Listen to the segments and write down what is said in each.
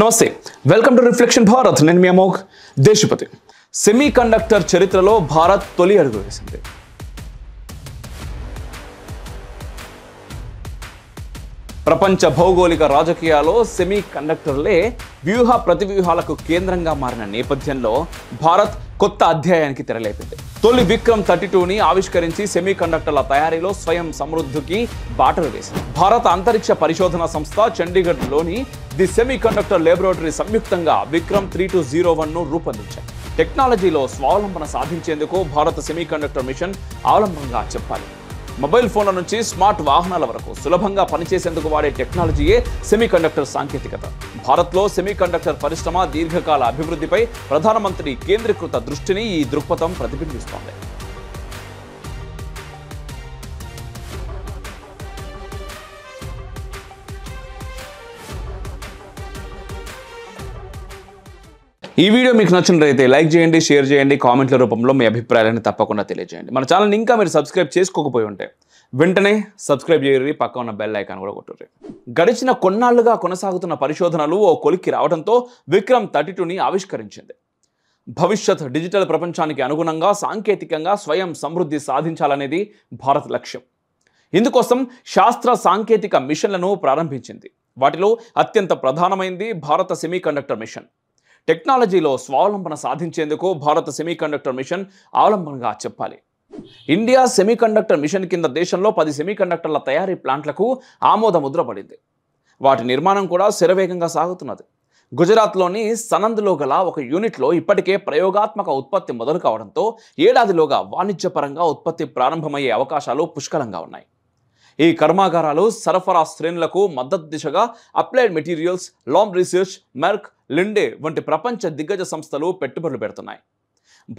నమస్తే welcome to reflection Bharat నేను మీ Amogh Deshapati semi conductor చరిత్రలో భారత్ తొలి అడుగు వేసింది ప్రపంచ భౌగోళిక రాజకీయాల్లో సెమీ కండక్టర్లే వ్యూహ ప్రతివ్యూహాలకు కేంద్రంగా మారిన నేపథ్యంలో భారత్ కొత్త అధ్యాయానికి తెరలేపింది. తొలి విక్రమ్ 32ని ఆవిష్కరించి సెమీ కండక్టర్ల తయారీలో స్వయం సమృద్ధికి బాటలు వేసింది. భారత అంతరిక్ష పరిశోధన సంస్థ చండీగఢ్లోని ది సెమీ కండక్టర్ లాబొరేటరీ సంయుక్తంగా విక్రమ్ 3201ను రూపొందించాయి. టెక్నాలజీలో స్వావలంబన సాధించేందుకు భారత సెమీ కండక్టర్ మిషన్ అవలంబనంగా చెప్పాలి. మొబైల్ ఫోన్ల నుంచి స్మార్ట్ వాహనాల వరకు సులభంగా పనిచేసేందుకు వాడే టెక్నాలజీయే సెమీ కండక్టర్ సాంకేతికత. భారత్లో సెమీ కండక్టర్ పరిశ్రమ దీర్ఘకాల అభివృద్ధిపై ప్రధానమంత్రి కేంద్రీకృత దృష్టిని ఈ దృక్పథం ప్రతిబింబిస్తోంది. ఈ వీడియో మీకు నచ్చినట్లయితే లైక్ చేయండి, షేర్ చేయండి, కామెంట్ల రూపంలో మీ అభిప్రాయాలను తప్పకుండా తెలియజేయండి. మన ఛానల్ని ఇంకా మీరు సబ్స్క్రైబ్ చేసుకోకపోయి ఉంటే వెంటనే సబ్స్క్రైబ్ చేయరు, పక్క ఉన్న బెల్ ఐకాన్ కూడా కొట్టుర్రి. గడిచిన కొన్నాళ్లుగా కొనసాగుతున్న పరిశోధనలు ఓ కొలిక్కి రావడంతో విక్రమ్ 32ని ఆవిష్కరించింది. భవిష్యత్ డిజిటల్ ప్రపంచానికి అనుగుణంగా సాంకేతికంగా స్వయం సమృద్ధి సాధించాలనేది భారత్ లక్ష్యం. ఇందుకోసం శాస్త్ర సాంకేతిక మిషన్లను ప్రారంభించింది. వాటిలో అత్యంత ప్రధానమైంది భారత సెమీ కండక్టర్ మిషన్. టెక్నాలజీలో స్వావలంబన సాధించేందుకు భారత సెమీ కండక్టర్ మిషన్ అవలంబనగా చెప్పాలి. ఇండియా సెమీ కండక్టర్ మిషన్ కింద దేశంలో 10 సెమీ కండక్టర్ల తయారీ ప్లాంట్లకు ఆమోద ముద్ర పడింది. వాటి నిర్మాణం కూడా శరవేగంగా సాగుతున్నది. గుజరాత్లోని సనంద్లో గల ఒక యూనిట్లో ఇప్పటికే ప్రయోగాత్మక ఉత్పత్తి మొదలు కావడంతో ఏడాదిలోగా వాణిజ్యపరంగా ఉత్పత్తి ప్రారంభమయ్యే అవకాశాలు పుష్కలంగా ఉన్నాయి. ఈ కర్మాగారాలు సరఫరా శ్రేణులకు మద్దతు దిశగా applied materials, Lam Research, Merck, Linde వంటి ప్రపంచ దిగ్గజ సంస్థలు పెట్టుబడులు పెడుతున్నాయి.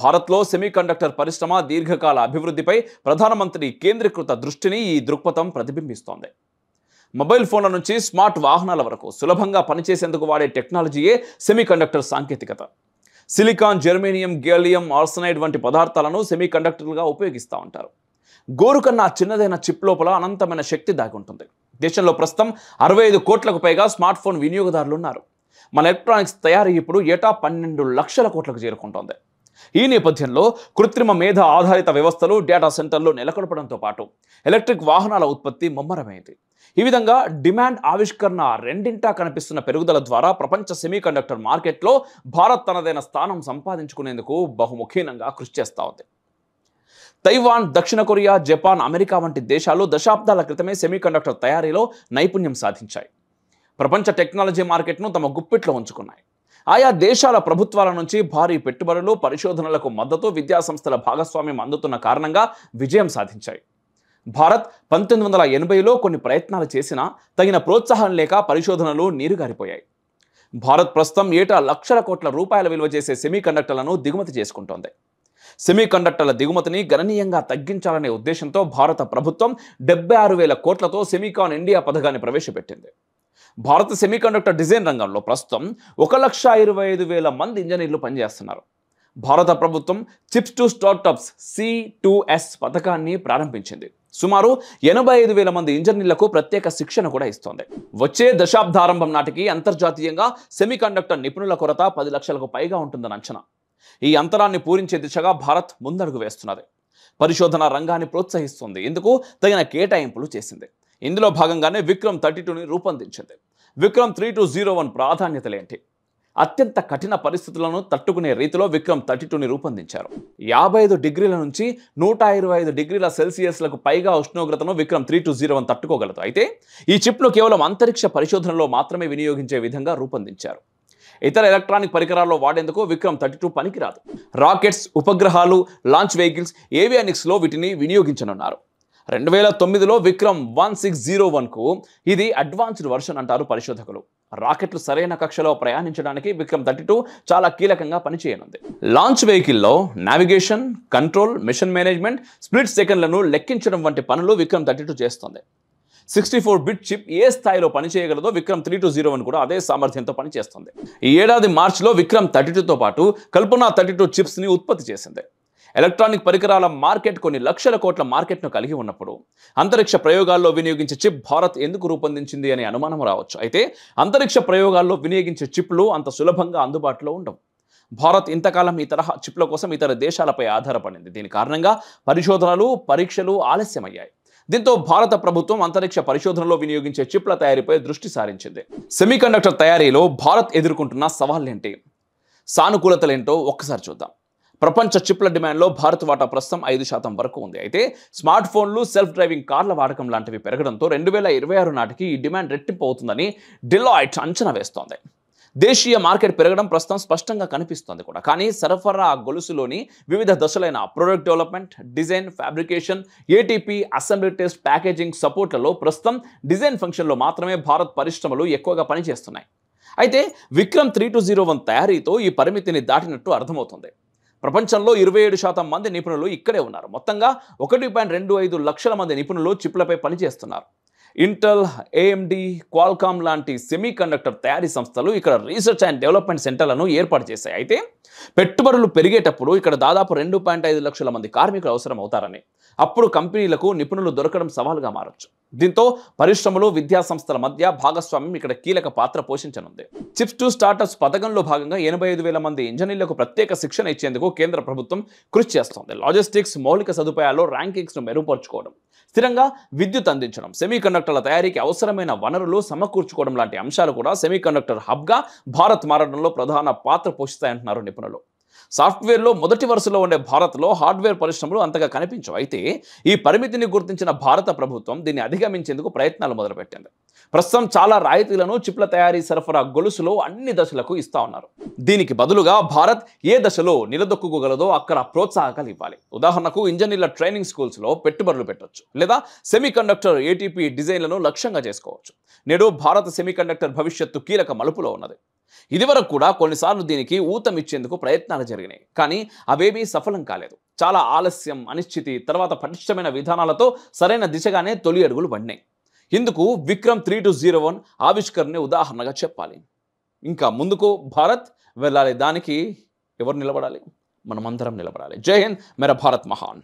భారత్లో సెమీ కండక్టర్ పరిశ్రమ దీర్ఘకాల అభివృద్ధిపై ప్రధానమంత్రి కేంద్రీకృత దృష్టిని ఈ దృక్పథం ప్రతిబింబిస్తోంది. మొబైల్ ఫోన్ల నుంచి స్మార్ట్ వాహనాల వరకు సులభంగా పనిచేసేందుకు వాడే టెక్నాలజీయే సెమీ కండక్టర్ సాంకేతికత. సిలికాన్, జెర్మేనియం, గేలియం ఆర్సనైడ్ వంటి పదార్థాలను సెమీ కండక్టర్లుగా ఉపయోగిస్తూ ఉంటారు. గోరు కన్నా చిన్నదైన చిప్ లోపల అనంతమైన శక్తి దాగి ఉంటుంది. దేశంలో ప్రస్తుతం 65 కోట్లకు పైగా స్మార్ట్ ఫోన్ వినియోగదారులు ఉన్నారు. మన ఎలక్ట్రానిక్స్ తయారీ ఇప్పుడు ఏటా 12 లక్షల కోట్లకు చేరుకుంటోంది. ఈ నేపథ్యంలో కృత్రిమ మేధ ఆధారిత వ్యవస్థలు, డేటా సెంటర్లు నెలకొల్పడంతో పాటు ఎలక్ట్రిక్ వాహనాల ఉత్పత్తి ముమ్మరమైంది. ఈ విధంగా డిమాండ్, ఆవిష్కరణ రెండింటా కనిపిస్తున్న పెరుగుదల ద్వారా ప్రపంచ సెమీ కండక్టర్ మార్కెట్లో భారత్ తనదైన స్థానం సంపాదించుకునేందుకు బహుముఖీనంగా కృషి చేస్తూ ఉంది. తైవాన్, దక్షిణ కొరియా, జపాన్, అమెరికా వంటి దేశాలు దశాబ్దాల క్రితమే సెమీ కండక్టర్ తయారీలో నైపుణ్యం సాధించాయి. ప్రపంచ టెక్నాలజీ మార్కెట్ను తమ గుప్పిట్లో ఉంచుకున్నాయి. ఆయా దేశాల ప్రభుత్వాల నుంచి భారీ పెట్టుబడులు, పరిశోధనలకు మద్దతు, విద్యాసంస్థల భాగస్వామ్యం అందుతున్న కారణంగా విజయం సాధించాయి. భారత్ 1980లో కొన్ని ప్రయత్నాలు చేసినా తగిన ప్రోత్సాహం లేక పరిశోధనలు నీరుగారిపోయాయి. భారత్ ప్రస్తుతం ఏటా లక్షల కోట్ల రూపాయల విలువ చేసే సెమీ కండక్టర్లను దిగుమతి చేసుకుంటోంది. సెమీ కండక్టర్ల దిగుమతిని గణనీయంగా తగ్గించాలనే ఉద్దేశంతో భారత ప్రభుత్వం 76,000 కోట్లతో సెమీకాన్ ఇండియా పథకాన్ని ప్రవేశపెట్టింది. భారత సెమీ కండక్టర్ డిజైన్ రంగంలో ప్రస్తుతం 1,25,000 మంది ఇంజనీర్లు పనిచేస్తున్నారు. భారత ప్రభుత్వం చిప్స్ టు స్టార్టప్స్ C2S పథకాన్ని ప్రారంభించింది. సుమారు 85,000 మంది ఇంజనీర్లకు ప్రత్యేక శిక్షణ కూడా ఇస్తోంది. వచ్చే దశాబ్దారంభం నాటికి అంతర్జాతీయంగా సెమీ కండక్టర్ నిపుణుల కొరత 10 లక్షలకు పైగా ఉంటుందని అంచనా. ఈ అంతరాన్ని పూరించే దిశగా భారత్ ముందడుగు వేస్తున్నది. పరిశోధన రంగాన్ని ప్రోత్సహిస్తుంది. ఇందుకు తగిన కేటాయింపులు చేసింది. ఇందులో భాగంగానే విక్రమ్ 32ని రూపొందించింది. విక్రమ్ 3201 ప్రాధాన్యతలేంటి? అత్యంత కఠిన పరిస్థితులను తట్టుకునే రీతిలో విక్రమ్ 32ని రూపొందించారు. 55 డిగ్రీల నుంచి 125 డిగ్రీల సెల్సియస్లకు పైగా ఉష్ణోగ్రతను విక్రమ్ 3201 తట్టుకోగలదు. అయితే ఈ చిప్ను కేవలం అంతరిక్ష పరిశోధనలో మాత్రమే వినియోగించే విధంగా రూపొందించారు. ఇతర ఎలక్ట్రానిక్ పరికరాల్లో వాడేందుకు విక్రమ్ 32 పనికిరాదు. రాకెట్స్, ఉపగ్రహాలు, లాంచ్ వెహికల్స్, ఏవియానిక్స్లో వీటిని వినియోగించనున్నారు. 2009లో విక్రమ్ 1601కు ఇది అడ్వాన్స్డ్ వర్షన్ అంటారు పరిశోధకులు. రాకెట్లు సరైన కక్షలో ప్రయాణించడానికి విక్రమ్ 32 చాలా కీలకంగా పనిచేయనుంది. లాంచ్ వెహికల్లో navigation, control, mission management, split సెకండ్లను లెక్కించడం వంటి పనులు విక్రమ్ 32 చేస్తుంది. 64-బిట్ చిప్ ఏ స్థాయిలో పనిచేయగలదో విక్రమ్ 3201 కూడా అదే సామర్థ్యంతో పనిచేస్తుంది. ఈ ఏడాది మార్చిలో విక్రమ్ 32తో పాటు కల్పన 32 చిప్స్ని ఉత్పత్తి చేసింది. ఎలక్ట్రానిక్ పరికరాల మార్కెట్ కొన్ని లక్షల కోట్ల మార్కెట్ను కలిగి ఉన్నప్పుడు అంతరిక్ష ప్రయోగాల్లో వినియోగించే చిప్ భారత్ ఎందుకు రూపొందించింది అనే అనుమానం రావచ్చు. అయితే అంతరిక్ష ప్రయోగాల్లో వినియోగించే చిప్లు అంత సులభంగా అందుబాటులో ఉండవు. భారత్ ఇంతకాలం ఈ తరహా చిప్ల కోసం ఇతర దేశాలపై ఆధారపడింది. దీని కారణంగా పరిశోధనలు, పరీక్షలు ఆలస్యమయ్యాయి. దీంతో భారత ప్రభుత్వం అంతరిక్ష పరిశోధనలో వినియోగించే చిప్ల తయారీపై దృష్టి సారించింది. సెమీకండక్టర్ తయారీలో భారత్ ఎదుర్కొంటున్న సవాళ్లేంటి, సానుకూలతలేంటో ఒక్కసారి చూద్దాం. ప్రపంచ చిప్ల డిమాండ్లో భారత్ వాటా ప్రస్తుతం 5% వరకు ఉంది. అయితే స్మార్ట్ ఫోన్లు, సెల్ఫ్ డ్రైవింగ్ కార్ల వాడకం లాంటివి పెరగడంతో 2026 నాటికి ఈ డిమాండ్ రెట్టింపు అవుతుందని డెలాయిట్ అంచనా వేస్తోంది. దేశీయ మార్కెట్ పెరగడం ప్రస్తుతం స్పష్టంగా కనిపిస్తోంది కూడా. కానీ సరఫరా గొలుసులోని వివిధ దశలైన product development, design, fabrication, ATP, assembly test, packaging సపోర్ట్లలో ప్రస్తుతం డిజైన్ ఫంక్షన్లో మాత్రమే భారత్ పరిశ్రమలు ఎక్కువగా పనిచేస్తున్నాయి. అయితే విక్రమ్ 3201 తయారీతో ఈ పరిమితిని దాటినట్టు అర్థమవుతుంది. ప్రపంచంలో 27% మంది నిపుణులు ఇక్కడే ఉన్నారు. మొత్తంగా 1.25 లక్షల మంది నిపుణులు చిప్లపై పనిచేస్తున్నారు. ఇంటెల్, ఏఎండి, క్వాల్కామ్ లాంటి సెమీకండక్టర్ తయారీ సంస్థలు ఇక్కడ రీసెర్చ్ అండ్ డెవలప్మెంట్ సెంటర్లను ఏర్పాటు చేశాయి. అయితే పెట్టుబడులు పెరిగేటప్పుడు ఇక్కడ దాదాపు 2.5 లక్షల మంది కార్మికులు అవసరం అవుతారని, అప్పుడు కంపెనీలకు నిపుణులు దొరకడం సవాలుగా మారచ్చు. దీంతో పరిశ్రమలు, విద్యా సంస్థల మధ్య భాగస్వామ్యం ఇక్కడ కీలక పాత్ర పోషించనుంది. చిప్స్ టు స్టార్టప్స్ పథకంలో భాగంగా 85,000 మంది ఇంజనీర్లకు ప్రత్యేక శిక్షణ ఇచ్చేందుకు కేంద్ర ప్రభుత్వం కృషి చేస్తోంది. లాజిస్టిక్స్, మౌలిక సదుపాయాల్లో ర్యాంకింగ్స్ను మెరుగుపరుచుకోవడం, స్థిరంగా విద్యుత్ అందించడం, సెమీకండక్టర్ల తయారీకి అవసరమైన వనరులు సమకూర్చుకోవడం లాంటి అంశాలు కూడా సెమీకండక్టర్ హబ్గా భారత్ మారడంలో ప్రధాన పాత్ర పోషిస్తాయంటున్నారు నిపుణులు. సాఫ్ట్వేర్లో మొదటి వరుసలో ఉండే భారత్లో హార్డ్వేర్ పరిశ్రమలు అంతగా కనిపించవు. అయితే ఈ పరిమితిని గుర్తించిన భారత ప్రభుత్వం దీన్ని అధిగమించేందుకు ప్రయత్నాలు మొదలుపెట్టింది. ప్రస్తుతం చాలా రాయితీలను చిప్ల తయారీ సరఫరా గొలుసులో అన్ని దశలకు ఇస్తా ఉన్నారు. దీనికి బదులుగా భారత్ ఏ దశలో నిలదొక్కుకోగలదో అక్కడ ప్రోత్సాహకాలు ఇవ్వాలి. ఉదాహరణకు ఇంజనీర్ల ట్రైనింగ్ స్కూల్స్లో పెట్టుబడులు పెట్టవచ్చు, లేదా సెమీకండక్టర్ ఏటీపీ డిజైన్లను లక్ష్యంగా చేసుకోవచ్చు. నేడు భారత సెమీకండక్టర్ భవిష్యత్తు కీలక మలుపులో ఉన్నది. ఇదివరకు కూడా కొన్నిసార్లు దీనికి ఊతమిచ్చేందుకు ప్రయత్నాలు జరిగినాయి, కానీ అవేమీ సఫలం కాలేదు. చాలా ఆలస్యం, అనిశ్చితి, తర్వాత పటిష్టమైన విధానాలతో సరైన దిశగానే తొలి అడుగులు పడినాయి. ఇందుకు విక్రమ్ 3201 ఆవిష్కరణని ఉదాహరణగా చెప్పాలి. ఇంకా ముందుకు భారత్ వెళ్ళాలి. దానికి ఎవరు నిలబడాలి? మనమందరం నిలబడాలి. జై హింద్, మేరా భారత్ మహాన్.